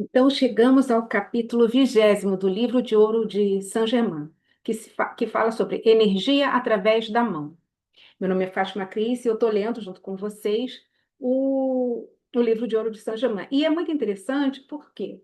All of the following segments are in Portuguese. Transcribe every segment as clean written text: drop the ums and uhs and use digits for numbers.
Então, chegamos ao capítulo 20º do Livro de Ouro de Saint-Germain, que fala sobre energia através da mão. Meu nome é Fátima Cris e eu estou lendo, junto com vocês, o Livro de Ouro de Saint-Germain. E é muito interessante porque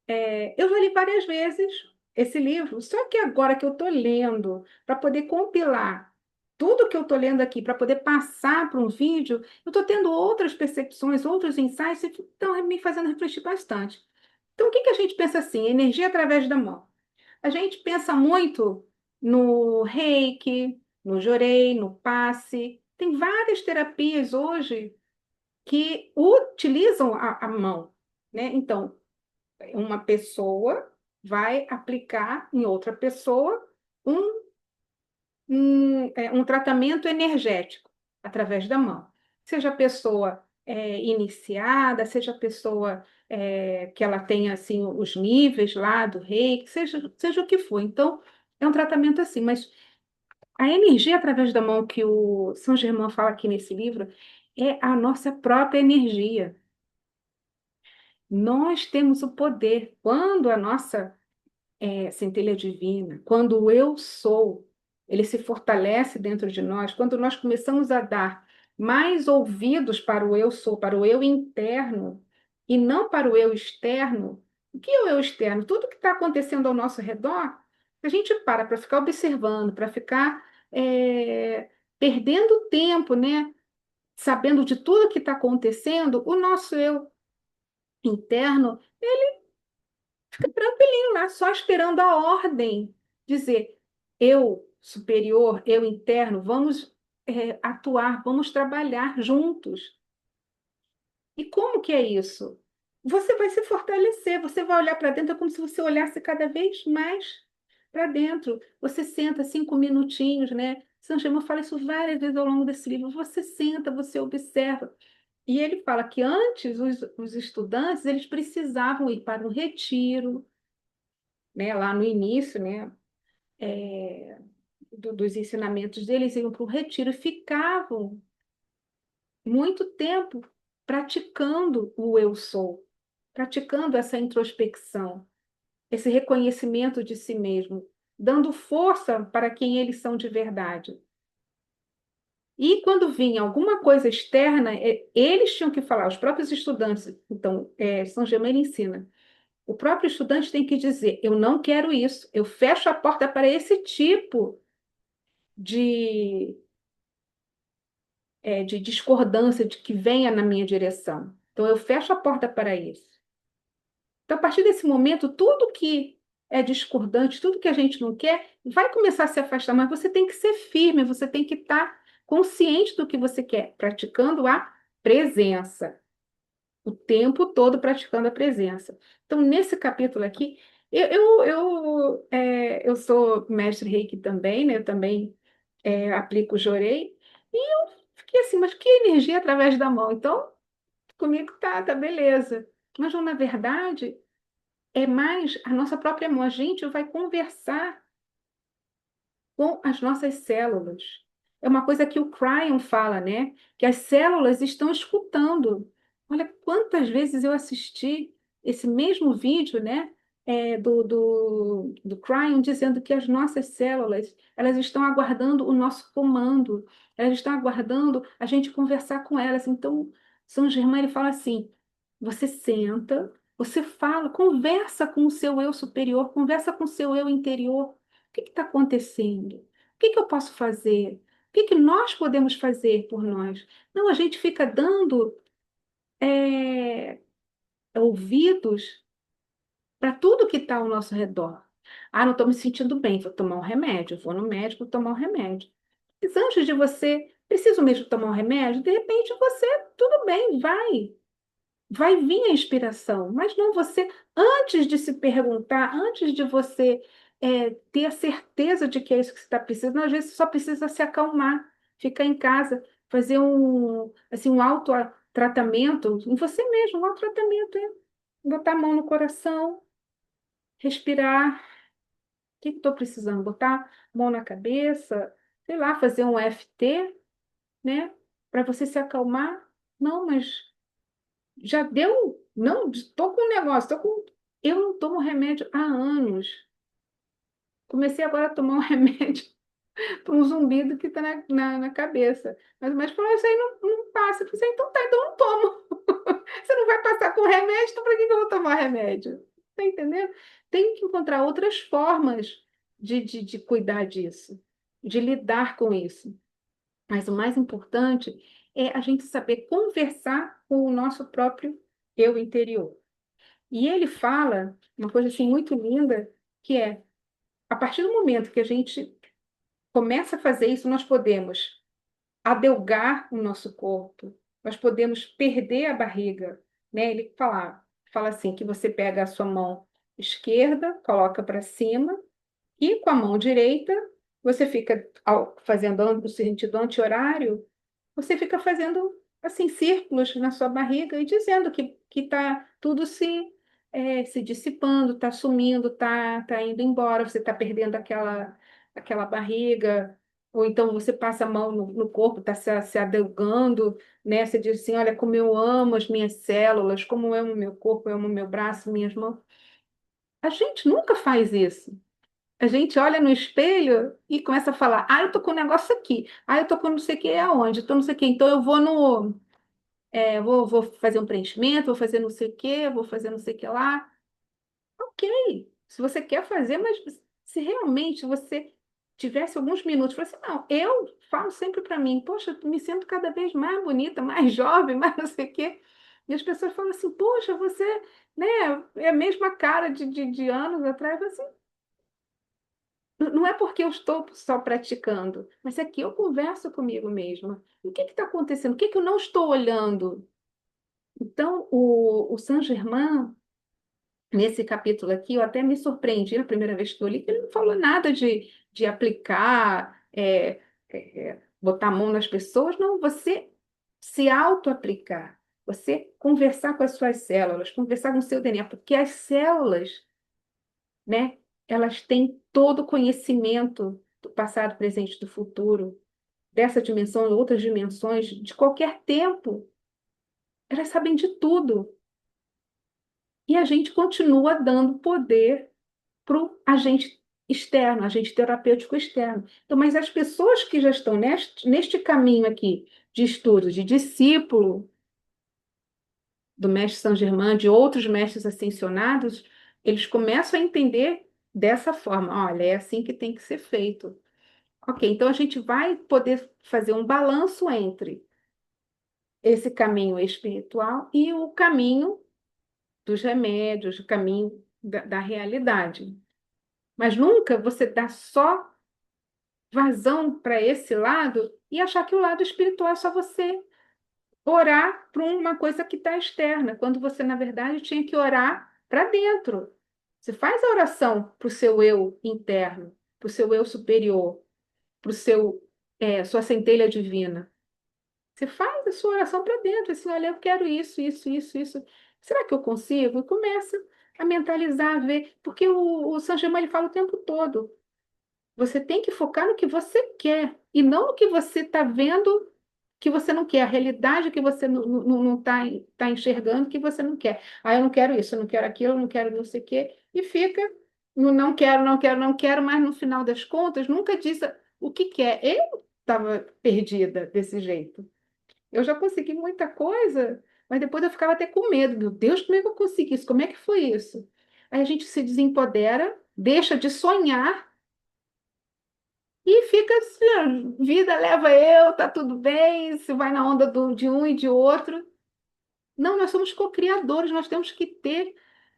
eu já li várias vezes esse livro, só que agora que eu estou lendo, para poder compilar tudo que eu estou lendo aqui, para poder passar para um vídeo, eu estou tendo outras percepções, outros insights, e estão me fazendo refletir bastante. Então, o que que a gente pensa assim? Energia através da mão. A gente pensa muito no reiki, no jorei, no passe. Tem várias terapias hoje que utilizam a mão, né? Então, uma pessoa vai aplicar em outra pessoa um, um tratamento energético através da mão. Seja a pessoa iniciada, seja a pessoa que ela tenha assim, os níveis lá do reiki, seja o que for. Então, é um tratamento assim, mas a energia através da mão que o São Germain fala aqui nesse livro é a nossa própria energia. Nós temos o poder, quando a nossa centelha divina, quando o eu sou, ele se fortalece dentro de nós, quando nós começamos a dar mais ouvidos para o eu sou, para o eu interno, e não para o eu externo. O que é o eu externo? Tudo que está acontecendo ao nosso redor, a gente para ficar observando, para ficar perdendo tempo, né? Sabendo de tudo que está acontecendo, o nosso eu interno fica tranquilinho lá, só esperando a ordem. Dizer, eu superior, eu interno, vamos atuar, vamos trabalhar juntos. E como que é isso? Você vai se fortalecer, você vai olhar para dentro, é como se você olhasse cada vez mais para dentro. Você senta 5 minutinhos, né? São Germain fala isso várias vezes ao longo desse livro. Você senta, você observa. E ele fala que antes os estudantes eles precisavam ir para um retiro, né? Lá no início, né? Dos ensinamentos deles, iam para o retiro e ficavam muito tempo praticando o eu sou, praticando essa introspecção, esse reconhecimento de si mesmo, dando força para quem eles são de verdade. E quando vinha alguma coisa externa, eles tinham que falar, os próprios estudantes. Então, São Germain ensina. O próprio estudante tem que dizer: eu não quero isso, eu fecho a porta para esse tipo de de discordância de que venha na minha direção. Então, eu fecho a porta para isso. Então, a partir desse momento, tudo que é discordante, tudo que a gente não quer, vai começar a se afastar, mas você tem que ser firme, você tem que estar consciente do que você quer, praticando a presença, o tempo todo praticando a presença. Então, nesse capítulo aqui, eu sou mestre Reiki também, né? Eu também aplico o Jorei, e eu fiquei assim, mas que energia através da mão? Então, comigo tá beleza. Mas, não, na verdade, é mais a nossa própria mão. A gente vai conversar com as nossas células. É uma coisa que o Cryon fala, né? Que as células estão escutando. Olha quantas vezes eu assisti esse mesmo vídeo, né? Do Cryon dizendo que as nossas células elas estão aguardando o nosso comando, elas estão aguardando a gente conversar com elas. Então, São Germain ele fala assim: você senta, você fala, conversa com o seu eu superior, conversa com o seu eu interior. O que está acontecendo? O que eu posso fazer? O que nós podemos fazer por nós? Não, a gente fica dando é, ouvidos para tudo que está ao nosso redor. Ah, não estou me sentindo bem, vou tomar um remédio, vou no médico tomar um remédio. Mas antes de você, preciso mesmo tomar um remédio? De repente você, tudo bem, vai vir a inspiração, mas não você, antes de se perguntar, antes de você ter a certeza de que é isso que você está precisando, às vezes você só precisa se acalmar, ficar em casa, fazer assim, um autotratamento em você mesmo, um autotratamento, botar a mão no coração, respirar. O que estou precisando? Botar a mão na cabeça, sei lá, fazer um FT, né? Para você se acalmar. Não, mas já deu. Não, estou com um negócio, eu não tomo remédio há anos. Comecei agora a tomar um remédio para um zumbido que está na cabeça. Mas o médico falou, isso aí não passa. Eu falei, então tá, então eu não tomo. Você não vai passar com remédio, então para que eu vou tomar remédio? Tá entendendo? Tem que encontrar outras formas de cuidar disso, de lidar com isso. Mas o mais importante é a gente saber conversar com o nosso próprio eu interior. E ele fala uma coisa assim muito linda, que é, a partir do momento que a gente começa a fazer isso, nós podemos adelgar o nosso corpo, nós podemos perder a barriga, né? Ele fala assim, que você pega a sua mão esquerda, coloca para cima, e com a mão direita, você fica fazendo no sentido anti-horário, você fica fazendo assim círculos na sua barriga e dizendo que está tudo se dissipando, está sumindo, está indo embora, você está perdendo aquela barriga, ou então você passa a mão no corpo, está se adelgando, né? Você diz assim, olha como eu amo as minhas células, como eu amo o meu corpo, eu amo o meu braço, minhas mãos. A gente nunca faz isso. A gente olha no espelho e começa a falar: ah, eu tô com um negócio aqui, ah, eu tô com não sei o que aonde, eu tô não sei o que, então eu vou vou fazer um preenchimento, vou fazer não sei o que, vou fazer não sei o que lá. Ok, se você quer fazer, mas se realmente você tivesse alguns minutos, você assim, não, eu falo sempre para mim, poxa, eu me sinto cada vez mais bonita, mais jovem, mais não sei o quê. E as pessoas falam assim, poxa, você, né, é a mesma cara de anos atrás. Eu, assim, não é porque eu estou só praticando, mas é que eu converso comigo mesma. O que está acontecendo? O que que eu não estou olhando? Então, o Saint-Germain, nesse capítulo aqui, eu até me surpreendi na primeira vez que eu li, que ele não falou nada de aplicar, botar a mão nas pessoas. Não, você se auto-aplicar, você conversar com as suas células, conversar com o seu DNA, porque as células, né? Elas têm todo o conhecimento do passado, presente, do futuro, dessa dimensão, outras dimensões, de qualquer tempo. Elas sabem de tudo. E a gente continua dando poder para o agente externo, agente terapêutico externo. Então, mas as pessoas que já estão neste caminho aqui de estudo, de discípulo do mestre Saint Germain, de outros mestres ascensionados, eles começam a entender dessa forma. Olha, é assim que tem que ser feito. Ok, então a gente vai poder fazer um balanço entre esse caminho espiritual e o caminho dos remédios, o caminho da realidade. Mas nunca você dá só vazão para esse lado e achar que o lado espiritual é só você orar para uma coisa que está externa, quando você, na verdade, tinha que orar para dentro. Você faz a oração para o seu eu interno, para o seu eu superior, para o sua centelha divina. Você faz a sua oração para dentro, assim, olha, eu quero isso, isso, isso, isso. Será que eu consigo? E começa a mentalizar, a ver, porque o San Germain ele fala o tempo todo. Você tem que focar no que você quer e não no que você está vendo que você não quer, a realidade que você não está tá enxergando que você não quer. Ah, eu não quero isso, eu não quero aquilo, eu não quero não sei o quê, e fica no não quero, não quero, não quero, mas no final das contas nunca diz o que quer. Eu estava perdida desse jeito. Eu já consegui muita coisa, mas depois eu ficava até com medo. Meu Deus, como é que eu consegui isso? Como é que foi isso? Aí a gente se desempodera, deixa de sonhar e fica assim, ó, vida leva eu, tá tudo bem, se vai na onda de um e de outro. Não, nós somos co-criadores, nós temos que ter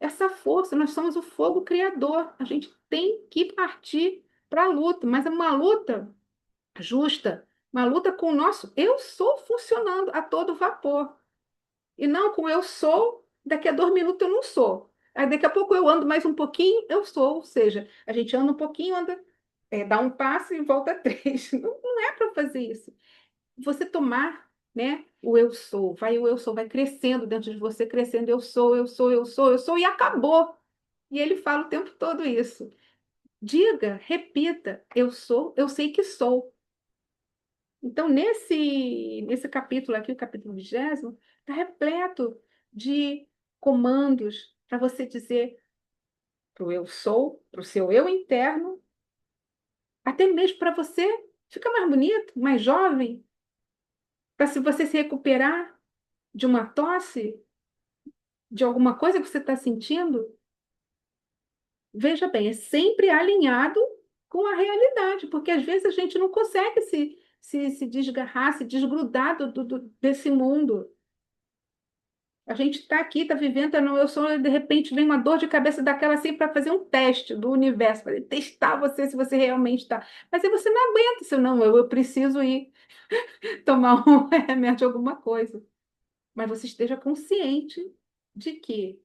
essa força, nós somos o fogo criador. A gente tem que partir para a luta, mas é uma luta justa, uma luta com o nosso eu sou funcionando a todo vapor. E não com eu sou, daqui a 2 minutos eu não sou. Aí daqui a pouco eu ando mais um pouquinho, eu sou. Ou seja, a gente anda um pouquinho, dá um passo e volta três. Não é para fazer isso. Você tomar, né, o eu sou, vai crescendo dentro de você, crescendo, eu sou, eu sou, eu sou, eu sou, e acabou. E ele fala o tempo todo isso. Diga, repita, eu sou, eu sei que sou. Então, nesse capítulo aqui, o capítulo 20, está repleto de comandos para você dizer para o eu sou, para o seu eu interno, até mesmo para você ficar mais bonito, mais jovem, para se você se recuperar de uma tosse, de alguma coisa que você está sentindo, veja bem, é sempre alinhado com a realidade, porque às vezes a gente não consegue se desgarrar, se desgrudar desse mundo. A gente está aqui, está vivendo, tá no eu sou, de repente vem uma dor de cabeça daquela assim para fazer um teste do universo, para testar você se você realmente está. Mas aí você não aguenta, senão eu preciso ir tomar um remédio, alguma coisa. Mas você esteja consciente de que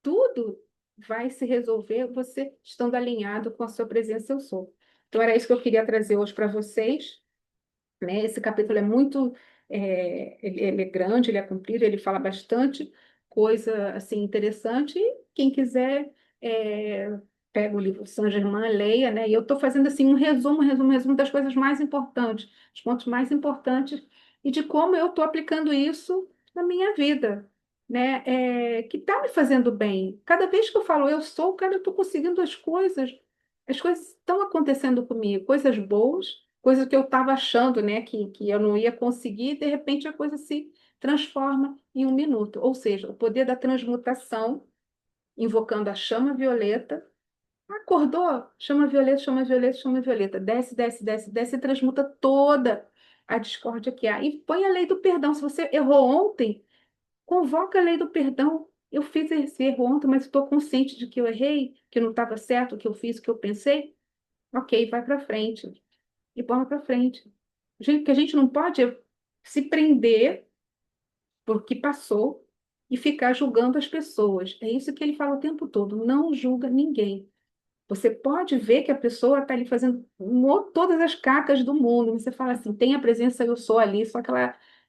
tudo vai se resolver você estando alinhado com a sua presença eu sou. Então era isso que eu queria trazer hoje para vocês, né? Esse capítulo é muito, ele é grande, ele é comprido, ele fala bastante coisa assim interessante. E quem quiser pega o livro Saint-Germain, leia, né? E eu estou fazendo assim um resumo das coisas mais importantes, os pontos mais importantes e de como eu estou aplicando isso na minha vida, né? Que está me fazendo bem. Cada vez que eu falo eu sou, cara, eu estou conseguindo as coisas estão acontecendo comigo, coisas boas, coisas que eu estava achando, né, que eu não ia conseguir, e de repente a coisa se transforma em um minuto. Ou seja, o poder da transmutação, invocando a chama violeta. Acordou? Chama violeta, chama violeta, chama violeta. Desce, desce, desce, desce e transmuta toda a discórdia que há. E põe a lei do perdão. Se você errou ontem, convoca a lei do perdão. Eu fiz esse erro ontem, mas estou consciente de que eu errei, que não estava certo o que eu fiz, o que eu pensei. Ok, vai para frente. E bola para frente. O que a gente não pode é se prender por que passou e ficar julgando as pessoas. É isso que ele fala o tempo todo. Não julga ninguém. Você pode ver que a pessoa está ali fazendo todas as cacas do mundo. Você fala assim, tem a presença eu sou ali, só que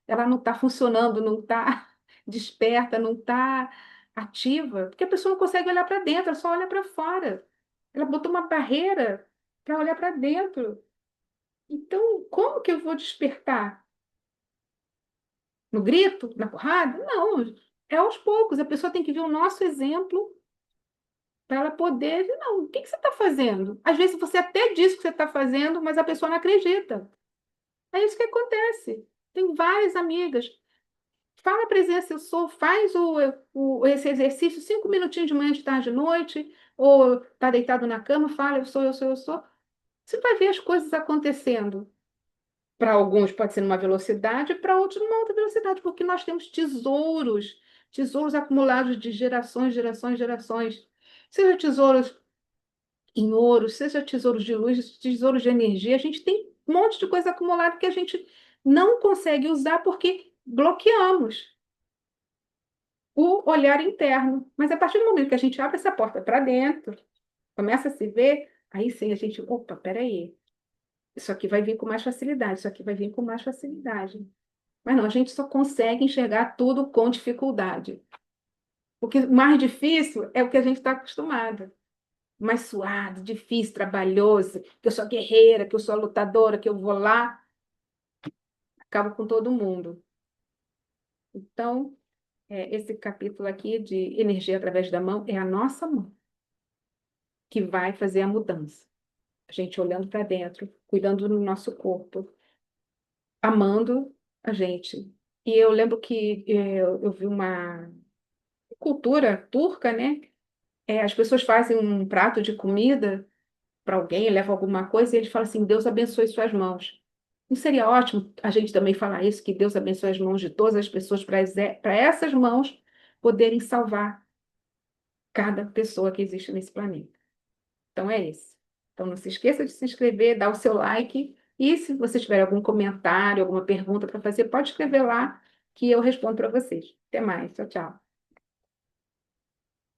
ela não está funcionando, não está desperta, não está ativa, porque a pessoa não consegue olhar para dentro, ela só olha para fora. Ela botou uma barreira para olhar para dentro. Então, como que eu vou despertar? No grito? Na porrada? Não, é aos poucos. A pessoa tem que ver o nosso exemplo para ela poder ver, não, o que que você está fazendo? Às vezes você até diz que você está fazendo, mas a pessoa não acredita. É isso que acontece. Tem várias amigas. Fala a presença, eu sou, faz esse exercício 5 minutinhos de manhã, de tarde, de noite, ou está deitado na cama, fala, eu sou, eu sou, eu sou. Você vai ver as coisas acontecendo. Para alguns pode ser numa velocidade, para outros numa outra velocidade, porque nós temos tesouros, tesouros acumulados de gerações, gerações, gerações. Seja tesouros em ouro, seja tesouros de luz, tesouros de energia, a gente tem um monte de coisa acumulada que a gente não consegue usar porque bloqueamos o olhar interno. Mas a partir do momento que a gente abre essa porta para dentro, começa a se ver, aí sim a gente, opa, peraí, isso aqui vai vir com mais facilidade, isso aqui vai vir com mais facilidade. Mas não, a gente só consegue enxergar tudo com dificuldade. Porque o mais difícil é o que a gente está acostumado. Mais suado, difícil, trabalhoso, que eu sou guerreira, que eu sou lutadora, que eu vou lá, acabo com todo mundo. Então, esse capítulo aqui de energia através da mão é a nossa mão que vai fazer a mudança. A gente olhando para dentro, cuidando do nosso corpo, amando a gente. E eu lembro que eu vi uma cultura turca, né? As pessoas fazem um prato de comida para alguém, levam alguma coisa e eles falam assim: Deus abençoe suas mãos. Não seria ótimo a gente também falar isso, que Deus abençoe as mãos de todas as pessoas para essas mãos poderem salvar cada pessoa que existe nesse planeta? Então é isso. Então não se esqueça de se inscrever, dar o seu like e se você tiver algum comentário, alguma pergunta para fazer, pode escrever lá que eu respondo para vocês. Até mais. Tchau, tchau.